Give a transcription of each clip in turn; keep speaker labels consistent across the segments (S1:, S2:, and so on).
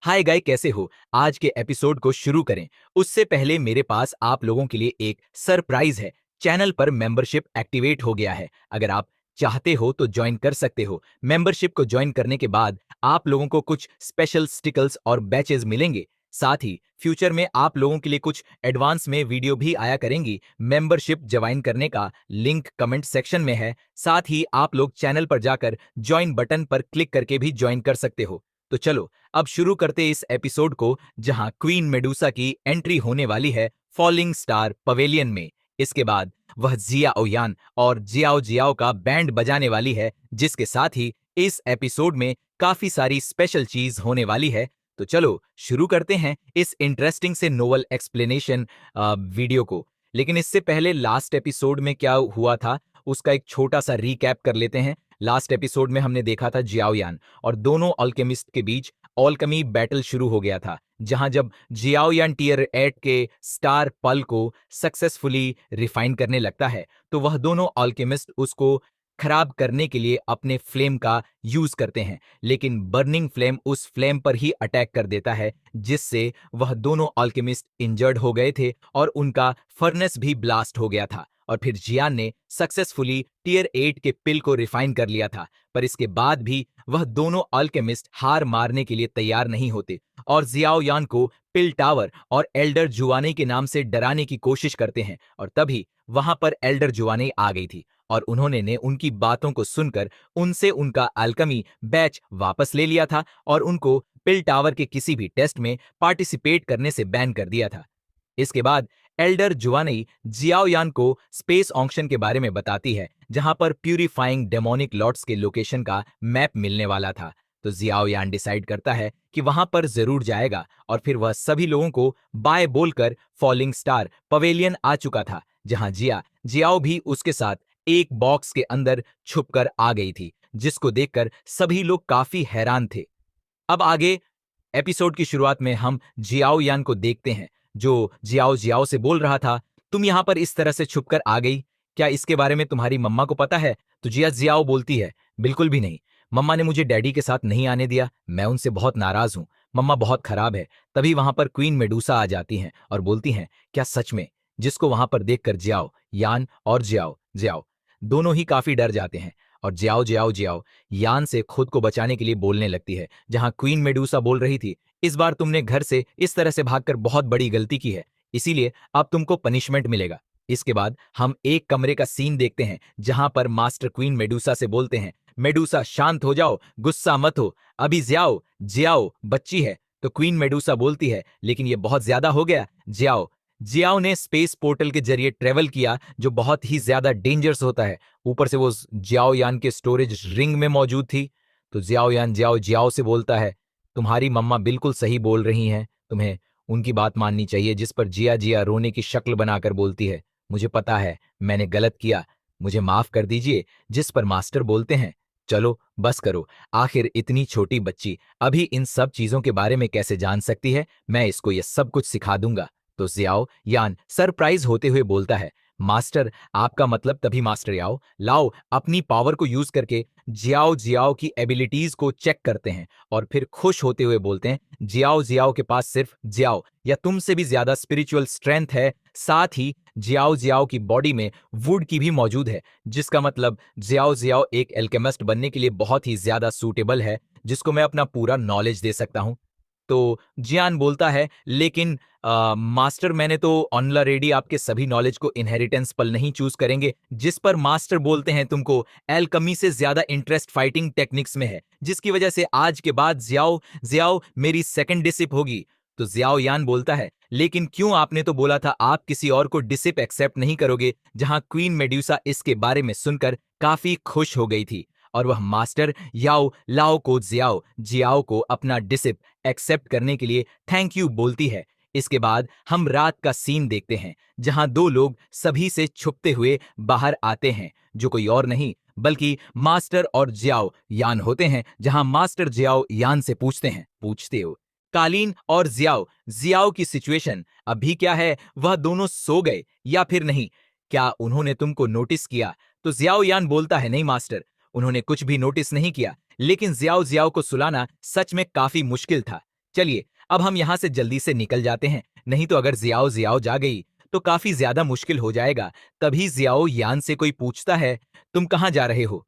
S1: हाय गाय, कैसे हो? आज के एपिसोड को शुरू करें उससे पहले मेरे पास आप लोगों के लिए एक सरप्राइज है। चैनल पर मेंबरशिप एक्टिवेट हो गया है। अगर आप चाहते हो तो ज्वाइन कर सकते हो। मेंबरशिप को ज्वाइन करने के बाद आप लोगों को कुछ स्पेशल स्टिकर्स और बैचेस मिलेंगे। साथ ही फ्यूचर में आप लोगों के लिए कुछ एडवांस में वीडियो भी आया करेंगी। मेंबरशिप ज्वाइन करने का लिंक कमेंट सेक्शन में है। साथ ही आप लोग चैनल पर जाकर ज्वाइन बटन पर क्लिक करके भी ज्वाइन कर सकते हो। तो चलो अब शुरू करते इस एपिसोड को, जहां क्वीन मेडुसा की एंट्री होने वाली है फॉलिंग स्टार पवेलियन में। इसके बाद वह जिया ओयान और जियाओ जियाओ का बैंड बजाने वाली है, जिसके साथ ही इस एपिसोड में काफी सारी स्पेशल चीज होने वाली है। तो चलो शुरू करते हैं इस इंटरेस्टिंग से नोवेल एक्सप्लेनेशन वीडियो को। लेकिन इससे पहले लास्ट एपिसोड में क्या हुआ था उसका एक छोटा सा रीकैप कर लेते हैं। लास्ट एपिसोड में हमने देखा था जियाओयान और दोनों अल्केमिस्ट के बीच ऑलकमी बैटल शुरू हो गया था, जहां जब जियाओयान टियर 8 के स्टार पल को सक्सेसफुली रिफाइन करने लगता है तो वह दोनों अल्केमिस्ट उसको खराब करने के लिए अपने फ्लेम का यूज करते हैं। लेकिन बर्निंग फ्लेम उस फ्लेम पर ही अटैक कर देता है, जिससे वह दोनों अल्केमिस्ट इंजर्ड हो गए थे और उनका फर्नेस भी ब्लास्ट हो गया था। और फिर जियान ने सक्सेसफुली टियर 8 के पिल को रिफाइन कर लिया था, पर इसके बाद भी वह दोनों अल्केमिस्ट हार मारने के लिए तैयार नहीं होते और जियाओयान को पिल टावर और एल्डर जुआने के नाम से डराने की कोशिश करते हैं। और तभी वहां पर एल्डर जुआने आ गई थी और उन्होंने ने उनकी बातों को सुनकर उनसे उनका अल्केमी बैच वापस ले लिया था और उनको पिल टावर के किसी भी टेस्ट में पार्टिसिपेट करने से बैन कर दिया था। इसके बाद एल्डर जुआनई जियाओयान को स्पेस ऑक्शन के बारे में बताती है, जहां पर प्यूरिफाइंग डेमोनिक लॉर्ड्स के लोकेशन का मैप मिलने वाला था। तो जियाओयान डिसाइड करता है कि वहां पर जरूर जाएगा और फिर वह सभी लोगों को बाय बोलकर फॉलिंग स्टार पवेलियन आ चुका था, जहां जियाओ भी उसके साथ एक बॉक्स के अंदर छुपकर आ गई थी, जिसको देखकर सभी लोग काफी हैरान थे। अब आगे एपिसोड की शुरुआत में हम जियाओ यान को देखते हैं, जो जियाओ जियाओ से बोल रहा था, तुम यहां पर इस तरह से छुपकर आ गई, क्या इसके बारे में तुम्हारी मम्मा को पता है? तो जिया जियाओ बोलती है, बिल्कुल भी नहीं। मम्मा ने मुझे डैडी के साथ नहीं आने दिया, मैं उनसे बहुत नाराज हूं। मम्मा बहुत खराब है। तभी वहां पर क्वीन मेडुसा आ जाती हैं और बोलती हैं, क्या सच में? जिसको वहां पर देखकर जियाओ यान और जियाओ जियाओ दोनों ही काफी डर जाते हैं और जियाओ जियाओ जियाओ यान से खुद को बचाने के लिए बोलने लगती है, जहां क्वीन मेडुसा बोल रही थी, इस बार तुमने घर से इस तरह से भागकर बहुत बड़ी गलती की है, इसीलिए अब तुमको पनिशमेंट मिलेगा। इसके बाद हम एक कमरे का सीन देखते हैं, जहां पर मास्टर क्वीन मेडुसा से बोलते हैं, मेडुसा शांत हो जाओ, गुस्सा मत हो, अभी जियाओ जियाओ बच्ची है। तो क्वीन मेडुसा बोलती है, लेकिन ये बहुत ज्यादा हो गया जियाओ। जियाओ ने स्पेस पोर्टल के जरिए ट्रेवल किया, जो बहुत ही ज्यादा डेंजरस होता है। ऊपर से वो जियाओ यान के स्टोरेज रिंग में मौजूद थी। तो जियाओ यान जियाओ जियाओ से बोलता है, तुम्हारी मम्मा बिल्कुल सही बोल रही हैं, तुम्हें उनकी बात माननी चाहिए। जिस पर जिया जिया रोने की शक्ल बनाकर बोलती है, मुझे पता है मैंने गलत किया, मुझे माफ कर दीजिए। जिस पर मास्टर बोलते हैं, चलो बस करो, आखिर इतनी छोटी बच्ची अभी इन सब चीजों के बारे में कैसे जान सकती है, मैं इसको ये सब कुछ सिखा दूंगा। तो जियाओ यान सरप्राइज होते हुए बोलता है, मास्टर आपका मतलब? तभी मास्टर याओ लाओ अपनी पावर को यूज करके जियाओ जियाओ की एबिलिटीज को चेक करते हैं और फिर खुश होते हुए बोलते हैं, जियाओ जियाओ के पास सिर्फ जियाओ या तुमसे भी ज्यादा स्पिरिचुअल स्ट्रेंथ है। साथ ही जियाओ जियाओ की बॉडी में वुड की भी मौजूद है, जिसका मतलब जियाओ जियाओ एक एल्केमिस्ट बनने के लिए बहुत ही ज्यादा सूटेबल है, जिसको मैं अपना पूरा नॉलेज दे सकता हूं। तो जियान बोलता है, लेकिन मास्टर मैंने तो ऑलरेडी आपके सभी नॉलेज को इनहेरिटेंस पल नहीं चूज करेंगे। जिस पर मास्टर बोलते हैं, तुमको एल्केमी से ज्यादा इंटरेस्ट फाइटिंग टेक्निक्स में है, जिसकी वजह से आज के बाद जियाओ जियाओ मेरी सेकंड डिसिप होगी। तो जियाओ यान बोलता है, लेकिन क्यों? आपने तो बोला था आप किसी और को डिसिप एक्सेप्ट नहीं करोगे। जहां क्वीन मेड्यूसा इसके बारे में सुनकर काफी खुश हो गई थी और वह मास्टर याओ लाओ को जियाओ जियाओ को अपना डिसिप एक्सेप्ट करने के लिए थैंक यू बोलती है। इसके बाद हम रात का सीन देखते हैं, जहां दो लोग सभी से छुपते हुए बाहर आते हैं, जो कोई और नहीं बल्कि मास्टर और जियाओ यान होते हैं। जहां मास्टर जियाओ यान से पूछते हो कालीन और जियाओ जियाओ की सिचुएशन अभी क्या है? वह दोनों सो गए या फिर नहीं? क्या उन्होंने तुमको नोटिस किया? तो जियाओ यान बोलता है, नहीं मास्टर, उन्होंने कुछ भी नोटिस नहीं किया। लेकिन जियाओ जियाओ को सुलाना सच में काफी मुश्किल था, चलिए अब हम यहाँ से जल्दी से निकल जाते हैं, नहीं तो अगर जियाओ जियाओ जा गई तो काफी ज्यादा मुश्किल हो जाएगा। तभी जियाओ यान से कोई पूछता है, तुम कहाँ जा रहे हो?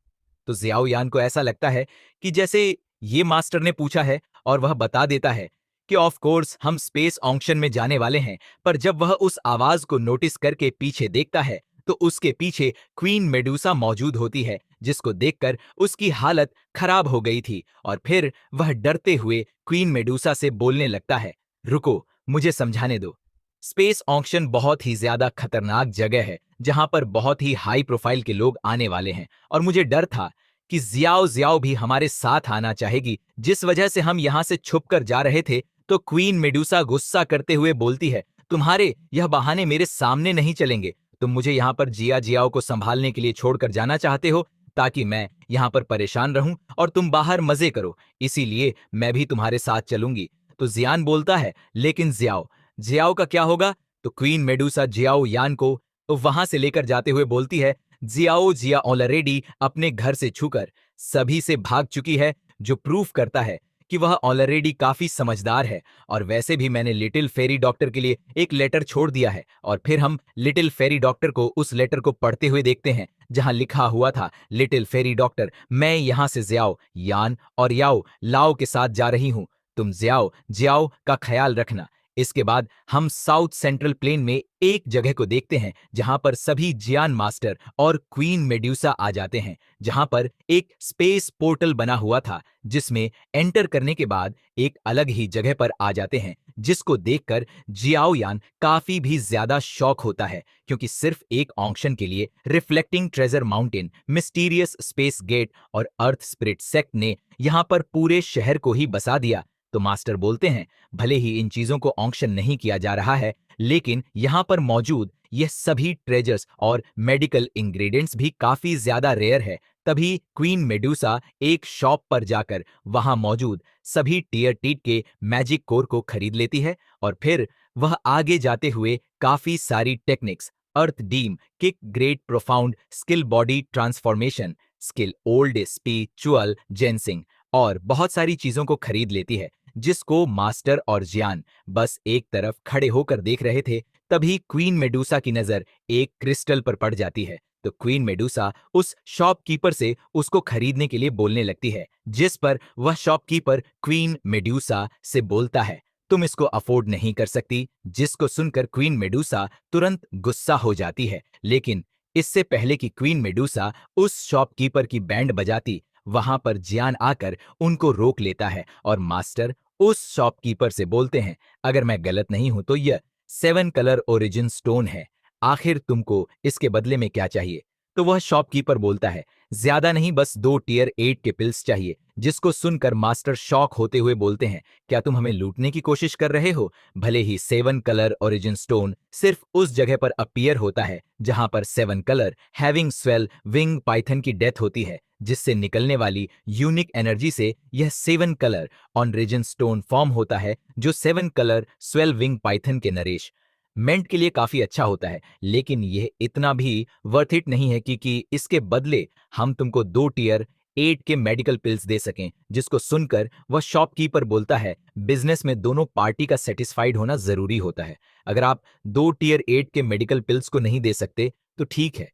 S1: तो जियाओ यान को ऐसा लगता है कि जैसे ये मास्टर ने पूछा है, और वह बता देता है कि ऑफ कोर्स हम स्पेस ऑक्शन में जाने वाले हैं। पर जब वह उस आवाज को नोटिस करके पीछे देखता है तो उसके पीछे क्वीन मेडूसा मौजूद होती है, जिसको देखकर उसकी हालत खराब हो गई थी। और फिर वह डरते हुए क्वीन मेडूसा से बोलने लगता है, रुको, मुझे समझाने दो। स्पेस ऑक्शन बहुत ही ज्यादा खतरनाक जगह है, जहां पर बहुत ही हाई प्रोफाइल के लोग आने वाले हैं, और मुझे डर था कि जियाओ जियाओ भी हमारे साथ आना चाहेगी, जिस वजह से हम यहां से छुपकर जा रहे थे। तो क्वीन मेडूसा गुस्सा करते हुए बोलती है, तुम्हारे यह बहाने मेरे सामने नहीं चलेंगे। तुम मुझे यहाँ पर जिया जियाओ को संभालने के लिए छोड़कर जाना चाहते हो, ताकि मैं यहाँ पर परेशान रहूं और तुम बाहर मजे करो, इसीलिए मैं भी तुम्हारे साथ चलूंगी। तो जियान बोलता है, लेकिन जियाओ जियाओ का क्या होगा? तो क्वीन मेडूसा जियाओ यान को तो वहां से लेकर जाते हुए बोलती है, जियाओ जिया ऑलरेडी अपने घर से छूकर सभी से भाग चुकी है, जो प्रूफ करता है कि वह ऑलरेडी काफी समझदार है। और वैसे भी मैंने लिटिल फेरी डॉक्टर के लिए एक लेटर छोड़ दिया है। और फिर हम लिटिल फेरी डॉक्टर को उस लेटर को पढ़ते हुए देखते हैं, जहां लिखा हुआ था, लिटिल फेरी डॉक्टर, मैं यहां से जियाओ यान और याओ लाओ के साथ जा रही हूं। तुम जियाओ जियाओ का ख्याल रखना। इसके बाद हम साउथ सेंट्रल प्लेन में एक जगह को देखते हैं, जहां पर सभी जियान मास्टर और क्वीन मेड्यूसा आ जाते हैं, जहां पर एक स्पेस पोर्टल बना हुआ था, जिसमें एंटर करने के बाद एक अलग ही जगह पर आ जाते हैं, जिसको देखकर जियाओ यान काफी भी ज्यादा शॉक होता है, क्योंकि सिर्फ एक ऑक्शन के लिए reflecting treasure mountain, mysterious space gate और अर्थ स्पिरिट सेक्ट ने यहां पर पूरे शहर को ही बसा दिया। तो मास्टर बोलते हैं, भले ही इन चीजों को ऑक्शन नहीं किया जा रहा है, लेकिन यहाँ पर मौजूद ये सभी ट्रेजर्स और मेडिकल इंग्रेडिएंट्स भी काफी ज्यादा रेयर है। तभी क्वीन मेडूसा एक शॉप पर जाकर वहां मौजूद सभी टीयर टीट के मैजिक कोर को खरीद लेती है, और फिर वह आगे जाते हुए काफी सारी techniques, earth deem, kick, great profound, skill body transformation, skill old spiritual जेंसिंग और बहुत सारी चीजों को खरीद लेती है, जिसको मास्टर और जियान बस एक तरफ खड़े होकर देख रहे थे। तभी क्वीन मेडूसा की नजर एक क्रिस्टल पर पड़ जाती है। तो क्वीन मेडूसा उस शॉपकीपर से उसको खरीदने के लिए बोलने लगती है, जिस पर वह शॉपकीपर क्वीन मेडूसा से बोलता है, तुम इसको अफोर्ड नहीं कर सकती। जिसको सुनकर क्वीन मेडूसा तुरंत गुस्सा हो जाती है, लेकिन इससे पहले कि क्वीन मेडूसा उस शॉपकीपर की बैंड बजाती, वहां पर जियान आकर उनको रोक लेता है, और मास्टर उस शॉपकीपर से बोलते हैं, अगर मैं गलत नहीं हूं तो यह 7 कलर ओरिजिन स्टोन है, आखिर तुमको इसके बदले में क्या चाहिए? तो वह शॉपकीपर बोलता है, ज्यादा नहीं, बस 2 टीयर 8 के पिल्स चाहिए। जिसको सुनकर मास्टर शॉक होते हुए बोलते हैं, क्या तुम हमें लूटने की कोशिश कर रहे हो? भले ही 7 कलर ओरिजिन स्टोन सिर्फ उस जगह पर अपीयर होता है जहां पर 7 colour having swell wing Python की डेथ होती है, जिससे निकलने वाली यूनिक एनर्जी से यह 7 colour on reason stone form होता है, जो 7 कलर स्वेल विंग पाइथन के नरेश मेंट के लिए काफी अच्छा होता है। लेकिन यह इतना भी वर्थ इट नहीं है कि इसके बदले हम तुमको 2 टीयर 8 के मेडिकल पिल्स दे सकें। जिसको सुनकर वह शॉपकीपर बोलता है, बिजनेस में दोनों पार्टी का सेटिस्फाइड होना जरूरी होता है। अगर आप 2 टीयर 8 के मेडिकल पिल्स को नहीं दे सकते तो ठीक है,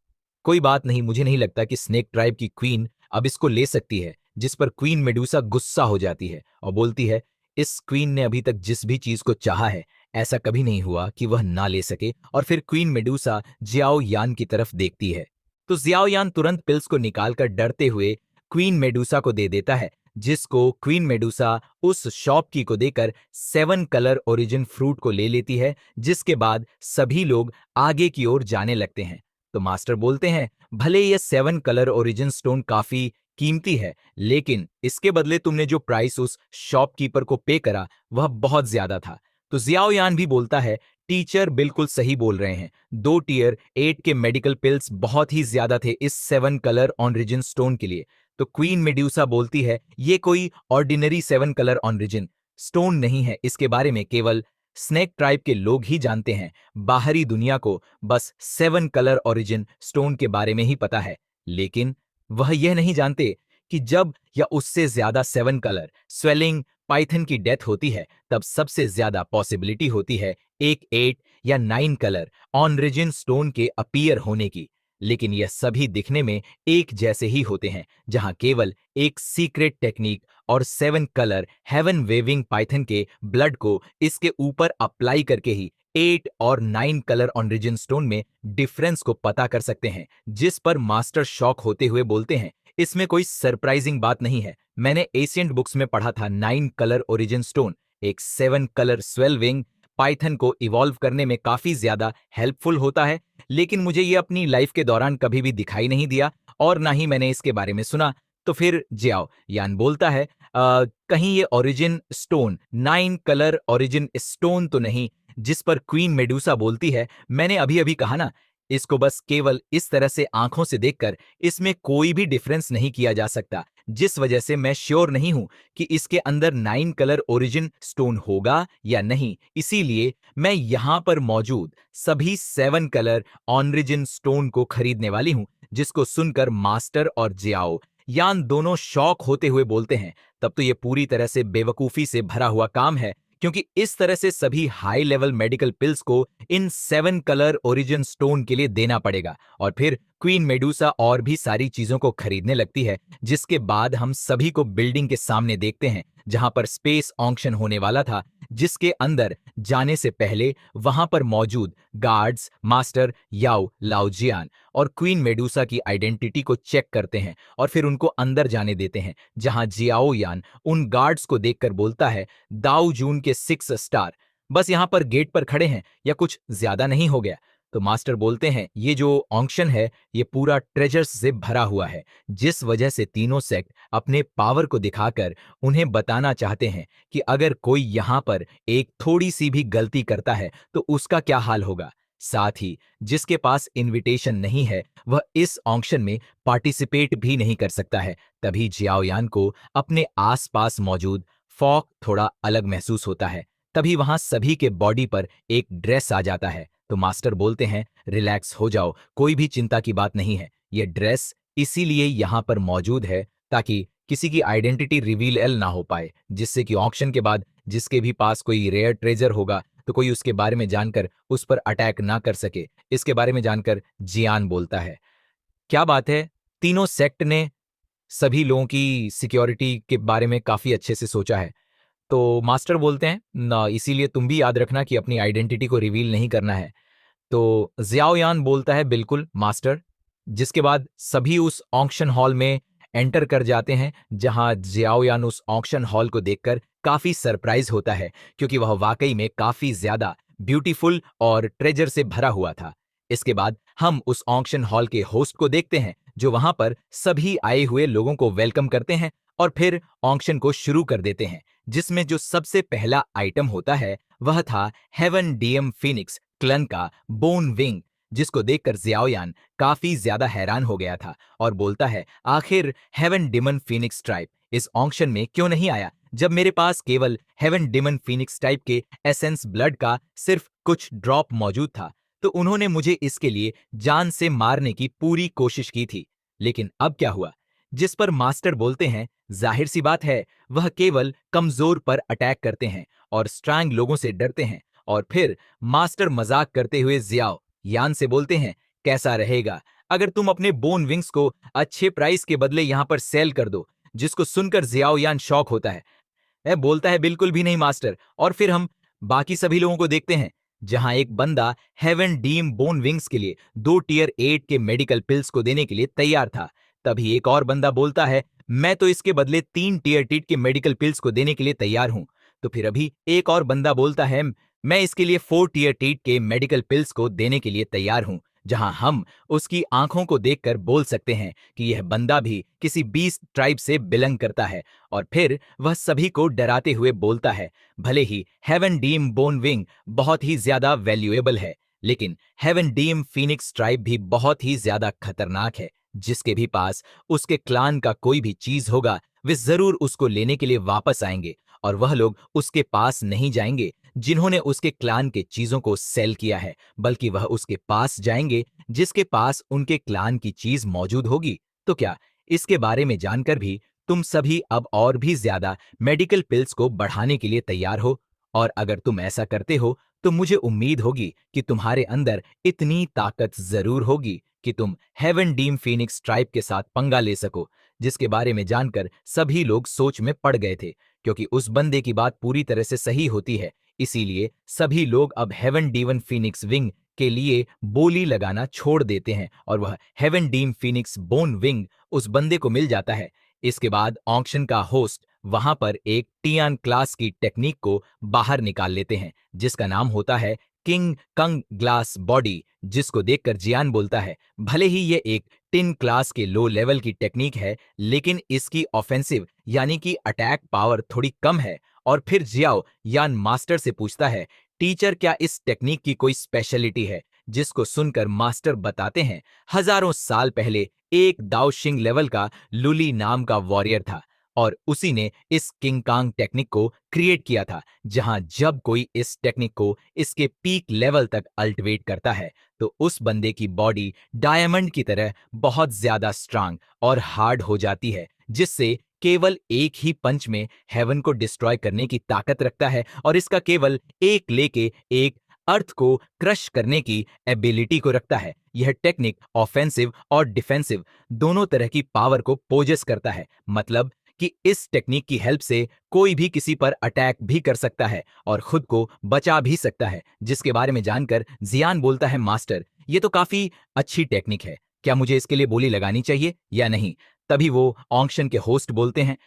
S1: कोई बात नहीं। मुझे नहीं लगता कि स्नेक ट्राइब की क्वीन अब इसको ले सकती है। जिस पर क्वीन मेडूसा गुस्सा हो जाती है और बोलती है, इस क्वीन ने अभी तक जिस भी चीज को चाहा है, ऐसा कभी नहीं हुआ कि वह ना ले सके। और फिर क्वीन मेडूसा जियाओ यान की तरफ देखती है, तो जियाओ यान तुरंत पिल्स को निकालकर डरते हुए क्वीन मेडूसा को दे देता है, जिसको क्वीन मेडूसा उस शॉप की को देकर 7 कलर ओरिजिन फ्रूट को ले लेती है। जिसके बाद सभी लोग आगे की ओर जाने लगते हैं। तो मास्टर बोलते हैं, भले यह 7 कलर ओरिजिन स्टोन काफी कीमती है, लेकिन इसके बदले तुमने जो प्राइस उस शॉपकीपर को पे करा वह बहुत ज्यादा था। तो जियाओ यान भी बोलता है, टीचर बिल्कुल सही बोल रहे हैं, 2 टीयर 8 के मेडिकल पिल्स बहुत ही ज्यादा थे इस 7 कलर ऑन रीजन स्टोन के लिए। तो क्वीन मेड्यूसा बोलती है, ये कोई ordinary 7 colour on reason stone नहीं है, इसके बारे में केवल स्नेक ट्राइब के लोग ही जानते हैं। बाहरी दुनिया को बस 7 कलर ओरिजिन स्टोन के बारे में ही पता है, लेकिन वह यह नहीं जानते कि जब या उससे ज्यादा 7 कलर स्वेलिंग पाइथन की डेथ होती है तब सबसे ज्यादा पॉसिबिलिटी होती है एक 8 या 9 कलर ऑनरिजिन स्टोन के अपीयर होने की। लेकिन यह सभी दिखने में एक जैसे ही होते हैं, जहां केवल एक सीक्रेट टेक्निक और 7 कलर हेवन वेविंग पाइथन के ब्लड को इसके ऊपर अप्लाई करके ही 8 और 9 कलर ऑनरिजिन स्टोन में डिफरेंस को पता कर सकते हैं। जिस पर मास्टर शॉक होते हुए बोलते हैं, इसमें कोई सरप्राइजिंग बात नहीं है। मैंने एशियंट बुक्स में पढ़ा था 9 कलर ओरिजिन स्टोन एक 7 कलर स्वेल विंग पाइथन को इवॉल्व करने में काफी ज्यादा हेल्पफुल होता है, लेकिन मुझे ये अपनी लाइफ के दौरान कभी भी दिखाई नहीं दिया और ना ही मैंने इसके बारे में सुना। तो फिर जियाओ यान बोलता है, कहीं ये origin stone 9 colour origin stone तो नहीं? जिस पर क्वीन मेडुसा बोलती है, मैंने अभी अभी कहा ना, इसको बस केवल इस तरह से आंखों से देखकर इसमें कोई भी डिफरेंस नहीं किया जा सकता, जिस वजह से मैं श्योर नहीं हूं कि इसके अंदर 9 कलर ओरिजिन स्टोन होगा या नहीं। इसीलिए मैं यहां पर मौजूद सभी 7 कलर ऑनरिजिन स्टोन को खरीदने वाली हूं। जिसको सुनकर मास्टर और जियाओ यान दोनों शॉक होते हुए बोलते हैं, तब तो ये पूरी तरह से बेवकूफी से भरा हुआ काम है, क्योंकि इस तरह से सभी हाई लेवल मेडिकल पिल्स को इन 7 कलर ओरिजिन स्टोन के लिए देना पड़ेगा। और फिर क्वीन मेडुसा और भी सारी चीजों को खरीदने लगती है, जिसके बाद हम सभी को बिल्डिंग के सामने देखते हैं जहां पर स्पेस ऑक्शन होने वाला था, जिसके अंदर जाने से पहले वहां पर मौजूद गार्ड्स मास्टर याओ लाओजियान और क्वीन मेडुसा की आइडेंटिटी को चेक करते हैं और फिर उनको अंदर जाने देते हैं, जहां जियाओ यान उन गार्ड्स को देखकर बोलता है, दाऊ जून के 6 स्टार बस यहां पर गेट पर खड़े हैं या कुछ ज्यादा नहीं हो गया? तो मास्टर बोलते हैं, ये जो ऑक्शन है ये पूरा ट्रेजर्स से भरा हुआ है, जिस वजह से तीनों सेक्ट अपने पावर को दिखाकर उन्हें बताना चाहते हैं कि अगर कोई यहां पर एक थोड़ी सी भी गलती करता है तो उसका क्या हाल होगा। साथ ही जिसके पास इनविटेशन नहीं है वह इस ऑक्शन में पार्टिसिपेट भी नहीं कर सकता है। तभी जियाओयान को अपने आसपास मौजूद फॉग थोड़ा अलग महसूस होता है। तभी वहां सभी के बॉडी पर एक ड्रेस आ जाता है। तो मास्टर बोलते हैं, रिलैक्स हो जाओ, कोई भी चिंता की बात नहीं है। यह ड्रेस इसीलिए यहां पर मौजूद है ताकि किसी की आइडेंटिटी रिवील ना हो पाए, जिससे कि ऑक्शन के बाद जिसके भी पास कोई रेयर ट्रेजर होगा तो कोई उसके बारे में जानकर उस पर अटैक ना कर सके। इसके बारे में जानकर जियान बोलता है, क्या बात है, तीनों सेक्ट ने सभी लोगों की सिक्योरिटी के बारे में काफी अच्छे से सोचा है। तो मास्टर बोलते हैं, ना इसीलिए तुम भी याद रखना कि अपनी आइडेंटिटी को रिवील नहीं करना है। तो जियाओयान बोलता है, बिल्कुल मास्टर। जिसके बाद सभी उस ऑक्शन हॉल में एंटर कर जाते हैं, जहां जियाओयान उस ऑक्शन हॉल को देखकर काफी सरप्राइज होता है, क्योंकि वह वाकई में काफी ज्यादा ब्यूटीफुल और ट्रेजर से भरा हुआ था। इसके बाद हम उस ऑक्शन हॉल के होस्ट को देखते हैं, जो वहां पर सभी आए हुए लोगों को वेलकम करते हैं और फिर ऑक्शन को शुरू कर देते हैं, जिसमें जो सबसे पहला आइटम होता है वह था हेवन डीएम फिनिक्स क्लन का बोन विंग, जिसको देखकर जियाओयान काफी ज्यादा हैरान हो गया था और बोलता है, आखिर हेवन डिमन फिनिक्स टाइप इस ऑक्शन में क्यों नहीं आया, जब मेरे पास केवल हेवन डिमन फिनिक्स टाइप के एसेंस ब्लड का सिर्फ कुछ ड्रॉप मौजूद था। तो उन्होंने मुझे इसके लिए जान से मारने की पूरी कोशिश की थी, लेकिन अब क्या हुआ? जिस पर मास्टर बोलते हैं, जाहिर सी बात है, वह केवल कमजोर पर अटैक करते हैं और स्ट्रांग लोगों से डरते हैं। और फिर मास्टर मजाक करते हुए जियाओ यान से बोलते हैं, कैसा रहेगा अगर तुम अपने बोन विंग्स को अच्छे प्राइस के बदले यहां पर सेल कर दो? जिसको सुनकर जियाओ यान शॉक होता है, वह बोलता है, बिल्कुल भी नहीं मास्टर। और फिर हम बाकी सभी लोगों को देखते हैं, जहां एक बंदा हेवन डीम बोन विंग्स के लिए 2 टियर 8 के मेडिकल पिल्स को देने के लिए तैयार था। तभी एक और बंदा बोलता है, मैं तो इसके बदले 3 टियर 8 के मेडिकल पिल्स को देने के लिए तैयार हूं। तो फिर अभी एक और बंदा बोलता है, मैं इसके लिए 4 टियर 8 के मेडिकल पिल्स को देने के लिए तैयार हूं। जहां हम उसकी आंखों को देखकर बोल सकते हैं कि यह बंदा भी किसी बीस्ट ट्राइब से बिलोंग करता है। और फिर वह सभी को डराते हुए बोलता है, भले ही हेवन डीम बोन विंग बहुत ही ज्यादा वैल्यूएबल है, लेकिन हेवन डीम फीनिक्स ट्राइब भी बहुत ही ज्यादा खतरनाक है। जिसके भी पास उसके क्लान का कोई भी चीज होगा, वे जरूर उसको लेने के लिए वापस आएंगे, और वह लोग उसके पास नहीं जाएंगे जिन्होंने उसके क्लान के चीजों को सेल किया है, बल्कि वह उसके पास जाएंगे जिसके पास उनके क्लान की चीज मौजूद होगी। तो क्या इसके बारे में जानकर भी तुम सभी अब और भी ज्यादा मेडिकल पिल्स को बढ़ाने के लिए तैयार हो, और अगर तुम ऐसा करते हो तो मुझे उम्मीद होगी कि तुम्हारे अंदर इतनी ताकत जरूर होगी कि तुम हेवन डीम फीनिक्स ट्राइब के साथ पंगा ले सको, जिसके बारे में जानकर सभी लोग सोच में पड़ गए थे, क्योंकि उस बंदे की बात पूरी तरह से सही होती है। इसीलिए सभी लोग अब हेवन डीवन फीनिक्स विंग के लिए बोली लगाना छोड़ देते हैं और वह heaven deem phoenix bone wing उस बंदे को मिल जाता है। इसके बाद ऑक्शन का होस्ट वहां पर एक टियान क्लास की टेक्निक को बाहर निकाल लेते हैं, जिसका नाम होता है किंग कंग ग्लास बॉडी, जिसको देखकर जियान बोलता है भले ही ये एक टिन क्लास के लो लेवल की टेक्निक है, लेकिन इसकी ऑफेंसिव यानी कि अटैक पावर थोड़ी कम है। और फिर जियाओ यान मास्टर से पूछता है, टीचर क्या इस टेक्निक की कोई स्पेशलिटी है? जिसको सुनकर मास्टर बताते हैं, हजारों साल पहले एक दाओशिंग लेवल का लुली नाम का वॉरियर था और उसी ने इस किंग कांग टेक्निक को क्रिएट किया था, जहां जब कोई इस टेक्निक को इसके पीक लेवल तक अल्टिवेट करता है तो उस बंदे की बॉडी डायमंड की तरह बहुत ज्यादा स्ट्रांग और हार्ड हो जाती है, जिससे केवल एक ही पंच में हेवन को डिस्ट्रॉय करने की ताकत रखता है और इसका केवल एक लेके एक अर्थ को क्रश करने की एबिलिटी को रखता है। यह टेक्निक ऑफेंसिव और डिफेंसिव दोनों तरह की पावर को पोजेस करता है, मतलब कि इस टेक्निक की हेल्प से कोई भी किसी पर अटैक भी कर सकता है और खुद को बचा भी सकता है। जिसके बारे में जानकर जियान बोलता है, मास्टर ये तो काफी अच्छी टेक्निक है, क्या मुझे इसके लिए बोली लगानी चाहिए या नहीं? तभी वो ऑक्शन के होस्ट बोलते हैं,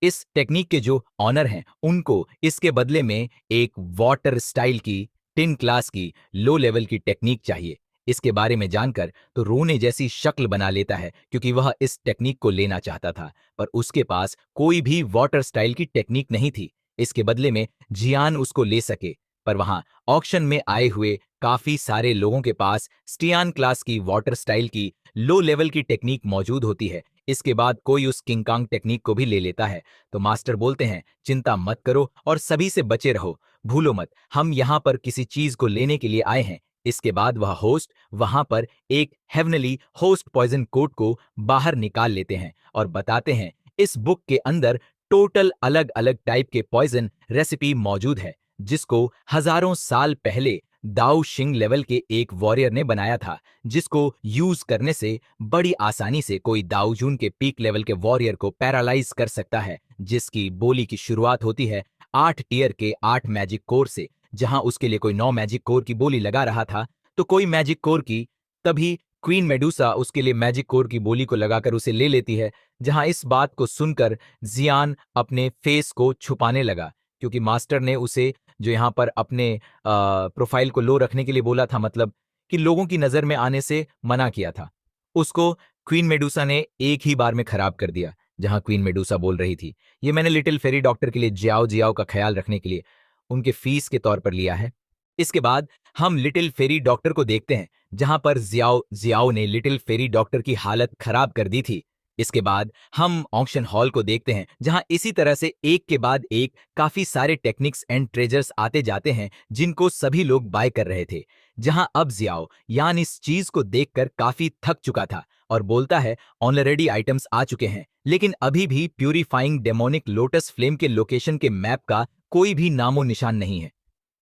S1: इस टेक्निक के जो ऑनर हैं उनको इसके बदले में एक वाटर स्टाइल की टिन क्लास की लो लेवल की टेक्निक चाहिए। इसके बारे में जानकर तो रोने जैसी शक्ल बना लेता है, क्योंकि वह इस टेक्निक को लेना चाहता था पर उसके पास कोई भी वाटर स्टाइल की टेक्निक नहीं थी। इसके बदले में जियान उसको ले सके, पर वहां ऑक्शन में आए हुए काफी सारे लोगों के पास स्टियान क्लास की वाटर स्टाइल की लो लेवल की टेक्निक मौजूद होती है। इसके बाद कोई उस किंगकांग टेक्निक को भी ले लेता है तो मास्टर बोलते हैं, चिंता मत करो और सभी से बचे रहो, भूलो मत हम यहाँ पर किसी चीज को लेने के लिए आए हैं। इसके बाद वह होस्ट वहां पर एक हेवनली होस्ट पॉइजन कोड को बाहर निकाल लेते हैं और बताते हैं, इस बुक के अंदर टोटल अलग अलग टाइप के पॉइजन रेसिपी मौजूद है, जिसको हजारों साल पहले दाऊ शिंग लेवल के एक वॉरियर ने बनाया था, जिसको यूज करने से बड़ी आसानी से कोई दाऊजून के पीक लेवल के वॉरियर को पैरालाइज कर सकता है। जिसकी बोली की शुरुआत होती है 8 टियर के 8 मैजिक कोर से। जहां उसके लिए कोई 9 मैजिक कोर की बोली लगा रहा था तो कोई मैजिक कोर की, तभी क्वीन मेडुसा उसके लिए मैजिक कोर की बोली को लगाकर उसे ले लेती है। जहां इस बात को सुनकर जियान अपने फेस को छुपाने लगा, क्योंकि मास्टर ने उसे जो यहाँ पर अपने प्रोफाइल को लो रखने के लिए बोला था, मतलब कि लोगों की नजर में आने से मना किया था, उसको क्वीन मेडुसा ने एक ही बार में खराब कर दिया। जहां क्वीन मेडुसा बोल रही थी, ये मैंने लिटिल फेरी डॉक्टर के लिए जियाओ जियाओ का ख्याल रखने के लिए उनके फीस के तौर पर लिया है। इसके बाद हम लिटिल फेरी डॉक्टर को देखते हैं, जहां पर जियाओ जियाओ ने लिटिल फेरी डॉक्टर की हालत खराब कर दी थी। इसके बाद हम ऑक्शन हॉल को देखते हैं, जहां इसी तरह से एक के बाद एक काफी सारे टेक्निक्स एंड ट्रेजर्स आते जाते हैं, जिनको सभी लोग बाय कर रहे थे। जहां अब जियाओ यान इस चीज को देखकर काफी थक चुका था और बोलता है, ऑलरेडी आइटम्स आ चुके हैं, लेकिन अभी भी प्यूरिफाइंग डेमोनिक लोटस फ्लेम के लोकेशन के मैप का कोई भी नामो निशान नहीं है।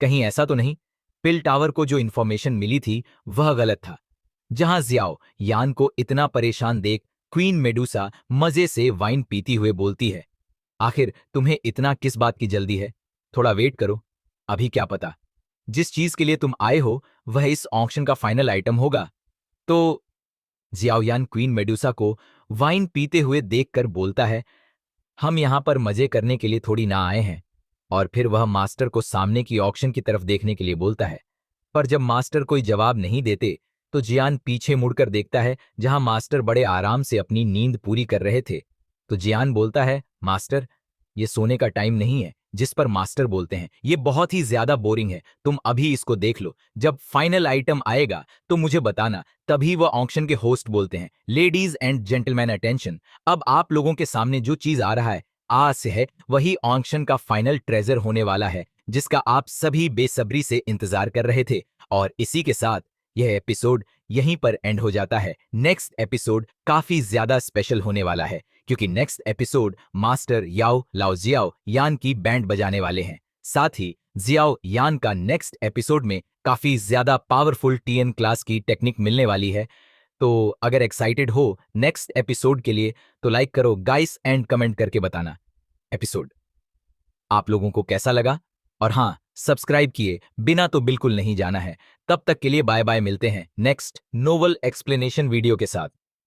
S1: कहीं ऐसा तो नहीं पिल टावर को जो इंफॉर्मेशन मिली थी वह गलत था? जहां जियाओ यान को इतना परेशान देख क्वीन मेडुसा मजे से वाइन पीती हुए बोलती है, आखिर तुम्हें इतना किस बात की जल्दी है? थोड़ा वेट करो, अभी क्या पता जिस चीज के लिए तुम आए हो वह इस ऑक्शन का फाइनल आइटम होगा। तो जियाओयान क्वीन मेडुसा को वाइन पीते हुए देखकर बोलता है, हम यहां पर मजे करने के लिए थोड़ी ना आए हैं। और फिर वह मास्टर को सामने की ऑक्शन की तरफ देखने के लिए बोलता है, पर जब मास्टर कोई जवाब नहीं देते तो जियान पीछे मुड़कर देखता है, जहां मास्टर बड़े आराम से अपनी नींद पूरी कर रहे थे। तो जियान बोलता है, मास्टर ये सोने का टाइम नहीं है। जिस पर मास्टर बोलते हैं, ये बहुत ही ज्यादा बोरिंग है, तुम अभी इसको देख लो, जब फाइनल आइटम आएगा तो मुझे बताना। तभी वह ऑक्शन के होस्ट बोलते हैं, लेडीज एंड जेंटलमैन अटेंशन, अब आप लोगों के सामने जो चीज आ रहा है आज से है वही ऑक्शन का फाइनल ट्रेजर होने वाला है, जिसका आप सभी बेसब्री से इंतजार कर रहे थे। और इसी के साथ यह एपिसोड यहीं पर एंड हो जाता है। नेक्स्ट एपिसोड काफी ज्यादा स्पेशल होने वाला है, क्योंकि नेक्स्ट एपिसोड मास्टर याओ लाओ जियाओ यान की बैंड बजाने वाले हैं। साथ ही जियाओ यान का नेक्स्ट एपिसोड में काफी ज्यादा पावरफुल टीएन क्लास की टेक्निक मिलने वाली है। तो अगर एक्साइटेड हो नेक्स्ट एपिसोड के लिए तो लाइक करो गाइस एंड कमेंट करके बताना एपिसोड आप लोगों को कैसा लगा। और हाँ, सब्सक्राइब किए बिना तो बिल्कुल नहीं जाना है। तब तक के लिए बाय बाय, मिलते हैं नेक्स्ट नोवल एक्सप्लेनेशन वीडियो के साथ।